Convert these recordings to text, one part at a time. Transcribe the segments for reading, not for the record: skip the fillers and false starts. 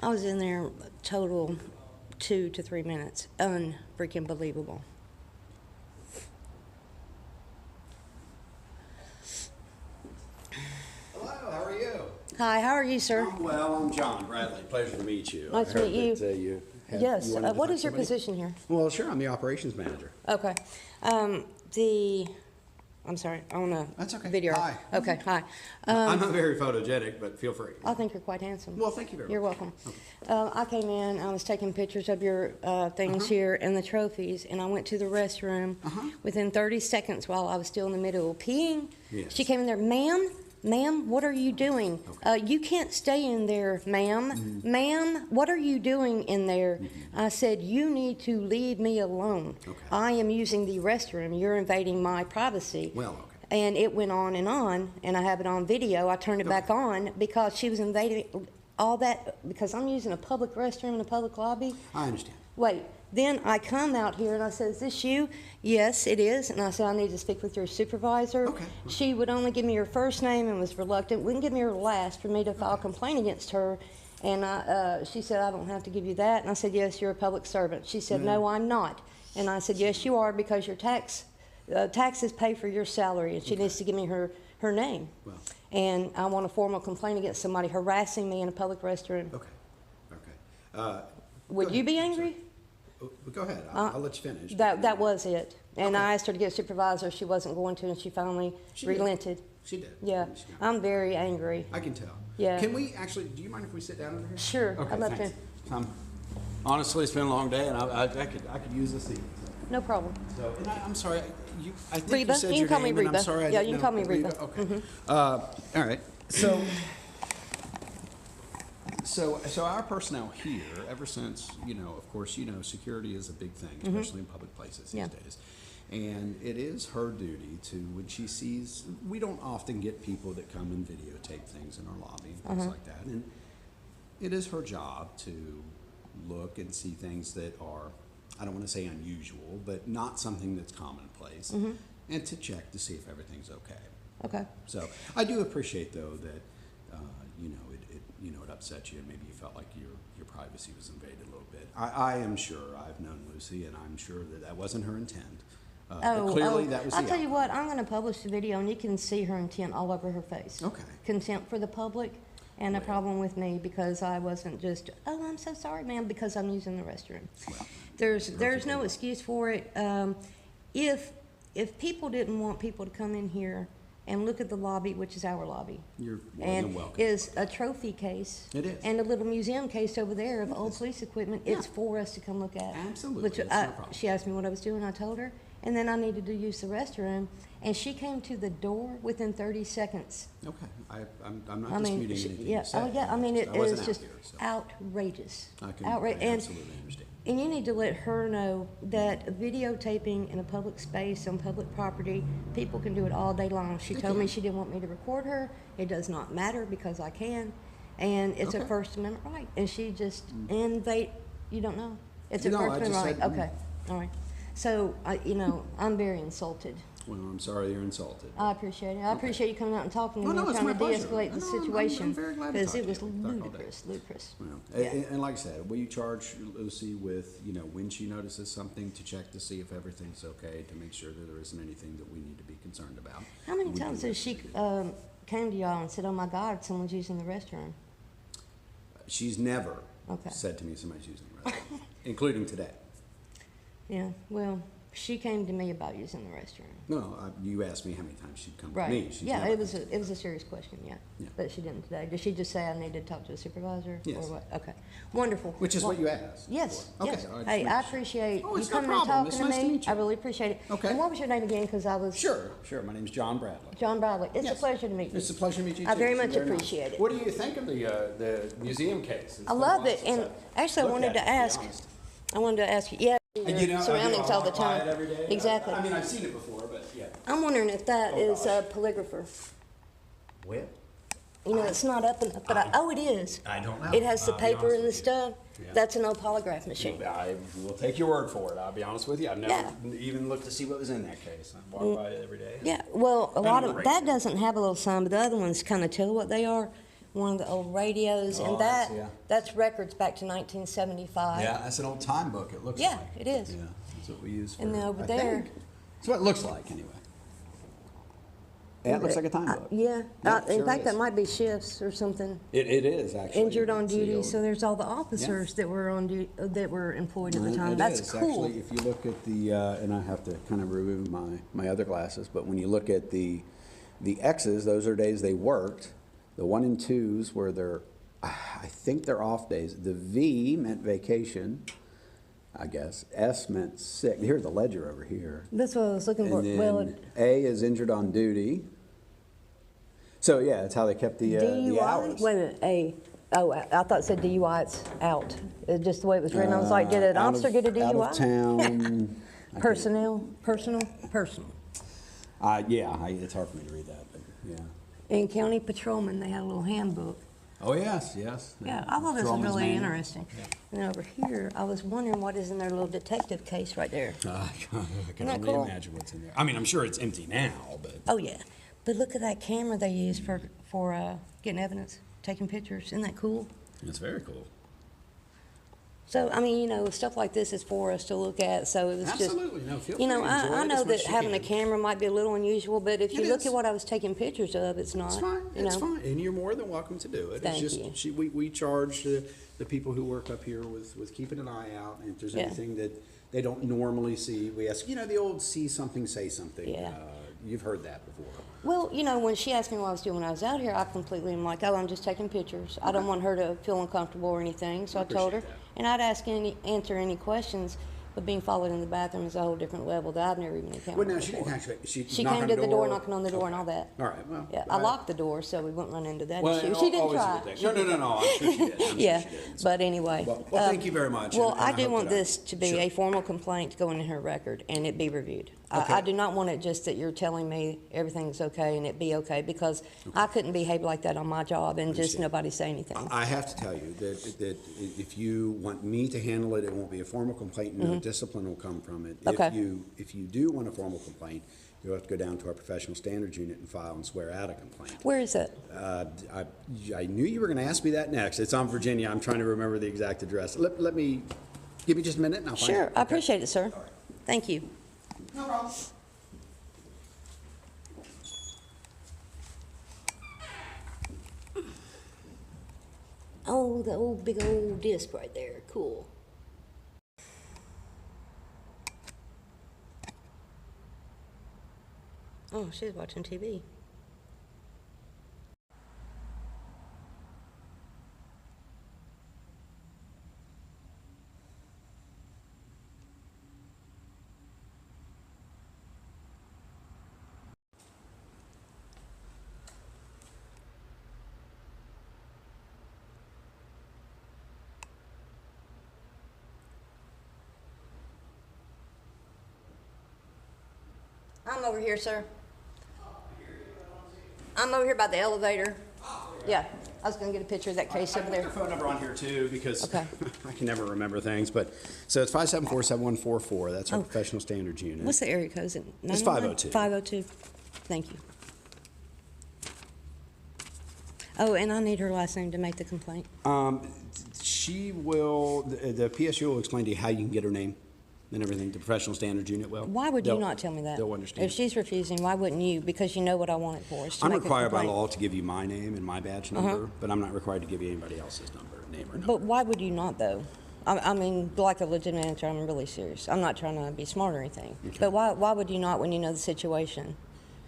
I was in there total 2 to 3 minutes. Unfreaking believable. Hello, how are you? Hi, how are you, sir? I'm well. I'm John Bradley. Pleasure to meet you. Nice to meet you. Yes. you wanted to What talk is your somebody? position here? Well, sure. I'm the operations manager. Okay. I'm sorry, on a That's okay. video. Hi. Okay, hi. I'm not very photogenic, but feel free. I think you're quite handsome. Well, thank you very much. You're welcome. Okay. I came in, I was taking pictures of your things here and the trophies, and I went to the restroom within 30 seconds while I was still in the middle of peeing. Yes. She came in there, ma'am, what are you doing? Okay. You can't stay in there, ma'am. Ma'am, what are you doing in there? I said, you need to leave me alone. Okay. I am using the restroom. You're invading my privacy. Well, okay. And it went on, and I have it on video. I turned it back on because she was invading all that, because I'm using a public restroom in a public lobby. I understand. Wait, then I come out here and I said, is this you? Yes, it is. And I said, I need to speak with your supervisor. Okay. She would only give me her first name and was reluctant, wouldn't give me her last for me to file a complaint against her. And she said, I don't have to give you that. And I said, yes, you're a public servant. She said, no, I'm not. And I said, yes, you are, because your taxes pay for your salary, and she needs to give me her name. Well. And I want a formal complaint against somebody harassing me in a public restroom. Okay. Okay. Would you be angry? Go ahead. I'll let you finish. That was it. And Okay. I asked her to get a supervisor. She wasn't going to, and she finally relented. She did. Yeah. I'm very angry. I can tell. Yeah. Can we actually, do you mind if we sit down over here? Sure. Okay, I'd love thanks. to. Honestly, it's been a long day, and I could use this seat. No problem. So, and I'm sorry, I think Reba. you said You can your call me name, and Reba. I'm sorry I Yeah, didn't you can know. call me Reba. Okay. All right. So our personnel here, ever since, of course, security is a big thing, especially in public places these days. And it is her duty to, when she sees, we don't often get people that come and videotape things in our lobby and things like that. And it is her job to look and see things that are, I don't want to say unusual, but not something that's commonplace, and to check to see if everything's okay. Okay. So I do appreciate, though, that it upset you, and maybe you felt like your privacy was invaded a little bit. I am sure, I've known Lucy, and I'm sure that wasn't her intent. But clearly that was the I'll tell you outcome. what, I'm going to publish the video, and you can see her intent all over her face. Okay. Contempt for the public, and a problem with me because I wasn't just, oh, I'm so sorry, ma'am, because I'm using the restroom. Well, There's no excuse for it. If people didn't want people to come in here and look at the lobby, which is our lobby, you're more than and welcome. is a trophy case. It is. And a little museum case over there of old police equipment. It's for us to come look at. Absolutely, Which it's no problem. she asked me what I was doing. I told her, and then I needed to use the restroom, and she came to the door within 30 seconds. Okay, I'm not disputing anything you yeah, said. I mean, it I wasn't is out just here, so outrageous. I can Outrageous. absolutely understand. And you need to let her know that videotaping in a public space on public property, people can do it all day long. She told me she didn't want me to record her. It does not matter because I can. And it's a First Amendment right. And she just, you don't know. It's a No, First I Amendment just right. said, Okay, all right. So, I'm very insulted. Well, I'm sorry you're insulted. I appreciate it. I appreciate you coming out and talking to me no, and it's trying my to pleasure. de-escalate the No, I'm situation. very glad to Because talk it to was you. Talk all day. ludicrous. Well, Yeah. and like I said, will you charge Lucy with, when she notices something to check to see if everything's okay, to make sure that there isn't anything that we need to be concerned about? How many We times do has she investigate. came to y'all and said, oh my God, someone's using the restroom? She's never Okay. said to me somebody's using the restroom, including today. Yeah, well, she came to me about using the restroom. No, you asked me how many times she'd come Right. to me. She's Yeah, never it was come to it was a serious question, yeah. Yeah. But she didn't today. Did she just say I need to talk to a supervisor? Yes. Or what? Okay. Wonderful. Which is Well, what you asked. Yes, for. Okay, yes. all right, Hey, just I make sure. appreciate Oh, you it's no coming and problem. talking It's to nice to me. meet you. I really appreciate it. Okay. And what was your name again? Because I was Sure. My name's John Bradley. John Bradley. It's Yes. a pleasure to meet you. It's a pleasure to meet you, I too. very You're much nice. appreciate it. What do you think of the museum case? It's I been a love while it. since And I've actually, I looked wanted at to it, be ask. honest. I wanted to ask you. Yeah, your surroundings all the I walk by time. it every day. Exactly. I mean, I've seen it before, but yeah. I'm wondering if that Oh, is a gosh. polygrapher. Well, It's not up enough, but it is. I don't know. It has the I'll be paper honest and the with you. stuff. Yeah. That's an old polygraph machine. I will take your word for it. I'll be honest with you. I've never Yeah. even looked to see what was in that case. I walk by it every day. Yeah, well, a lot of erase that it. doesn't have a little sign, but the other ones kind of tell what they are. one of the old radios, Oh, and that yeah. that's records back to 1975. Yeah, that's an old time book, it looks Yeah, like. it is. Yeah, that's what we use for, And then over I there- think. That's what it looks like, anyway. Yeah, it looks like a time book. Yeah. Yep, In sure fact, is. that might be shifts or something. It is, actually. Injured on It's the duty, old- so there's all the officers that were on duty, that were employed at the time. It That's is. cool. Actually, if you look at the, and I have to kind of remove my other glasses, but when you look at the X's, those are days they worked. The 1 and 2s were their, I think they're off days. The V meant vacation, I guess. S meant sick. Here's the ledger over here. That's what I was looking for. And Well, then A is injured on duty. So yeah, that's how they kept the DUI? hours. Wait a minute, A. Oh, I thought it said DUI, it's out. Just the way it was written. I was like, did an Out officer of- get a DUI? Out of town. I can't- Personnel, personal. Yeah, it's hard for me to read that, but yeah. In county patrolman, they had a little handbook. Oh, yes, yes. Yeah, I thought this was Patrolman's really manual. interesting. And over here, I was wondering what is in their little detective case right there. I can that only cool? imagine what's in there. I mean, I'm sure it's empty now, but Oh, yeah. But look at that camera they use for getting evidence, taking pictures. Isn't that cool? it's very cool. So, I mean, stuff like this is for us to look at, so it was Absolutely. No, feel just, free. Enjoy I it know as that much as you having a can. camera might be a little unusual, but if you It look is. at what I was taking pictures of, it's not. It's fine. You It's know? fine, and you're more than welcome to do it. Thank it's you. just we charge the people who work up here with keeping an eye out, and if there's Yeah. anything that they don't normally see, we ask. The old see something, say something. Yeah. You've heard that before. Well, when she asked me what I was doing when I was out here, I completely am like, oh, I'm just taking pictures. I don't want her to feel uncomfortable or anything, so I told her. appreciate that. And I'd answer any questions, but being followed in the bathroom is a whole different level that I've never even encountered Well, no, she before. didn't actually. She knocked came on to the door, knocking on the door and all that. All right, well. Yeah, I locked the door so we wouldn't run into that Well, issue. She didn't always a try. good thing. No. I'm sure she did. I'm sure Yeah, she did. but anyway. Well, thank you very much, Well, and I I do hope want that I- this to be Sure. a formal complaint to go into her record and it be reviewed. Okay. I do not want it just that you're telling me everything's okay and it be okay, because I couldn't behave like that on my job and just Understand. nobody say anything. I have to tell you that if you want me to handle it, it won't be a formal complaint. No discipline will come from it. Mm-hmm. Okay. If you do want a formal complaint, you'll have to go down to our professional standards unit and file and swear out a complaint. Where is it? I knew you were going to ask me that next. It's on Virginia. I'm trying to remember the exact address. Let me give me just a minute and I'll find Sure, it. I appreciate it, sir. Thank you. No problem. Oh, the old big old disc right there. Cool. Oh, she's watching TV. I'm over here, sir. I'm over here by the elevator. Yeah, I was gonna get a picture of that case I over put there. their phone number on here too because Okay. I can never remember things. But so it's 574-7144. That's our Oh. professional standards unit. What's the area code? Is it It's 911? 502. 502. Thank you. Oh, and I need her last name to make the complaint. She will. The PSU will explain to you how you can get her name and everything. The professional standards unit will. Why would you They'll- not tell me that? They'll understand. If she's refusing, why wouldn't you? Because you know what I want it for. is to I'm make a required by complaint. law to give you my name and my badge number, but I'm not required to give you anybody else's name or number. But why would you not, though? I mean, like a legitimate answer, I'm really serious. I'm not trying to be smart or anything. But why would you not when you know the situation?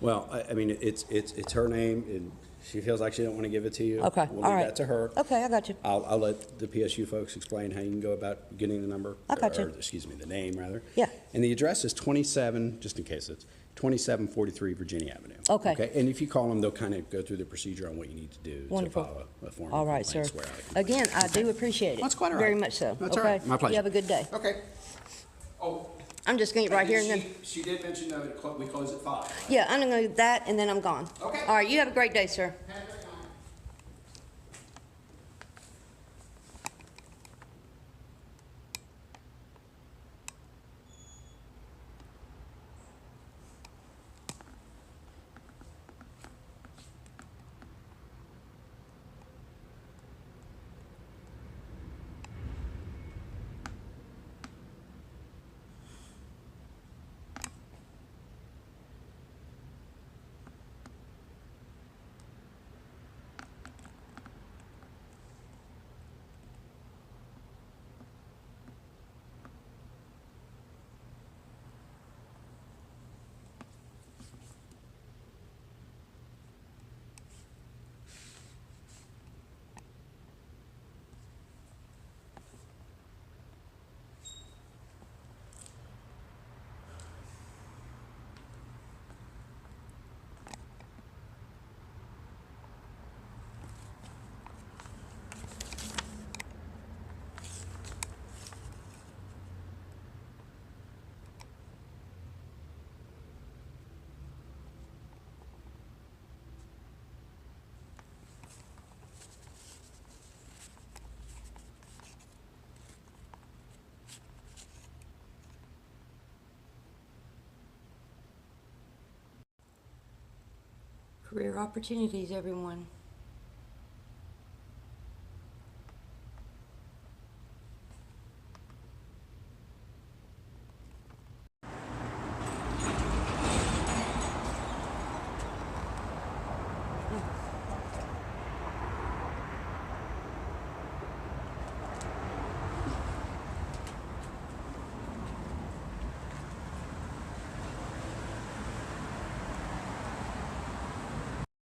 Well, I mean, it's her name, and she feels like she don't want to give it to you. Okay, We'll all leave right. that to her. Okay, I got you. I'll let the PSU folks explain how you can go about getting the number. I got you. Or, excuse me, the name, rather. Yeah. And the address is 27, just in case it's 2743 Virginia Avenue. Okay. Okay, and if you call them, they'll kind of go through the procedure on what you need to do Wonderful. to file a form. All right, sir. Again, I do appreciate it. That's quite all Very right. much so. That's all Okay. right. My pleasure. You have a good day. Okay. Oh. I'm just going to get right here and then, She did mention that we close at 5. yeah, I'm going to do that and then I'm gone. Okay. All right, you have a great day, sir. Career opportunities, everyone.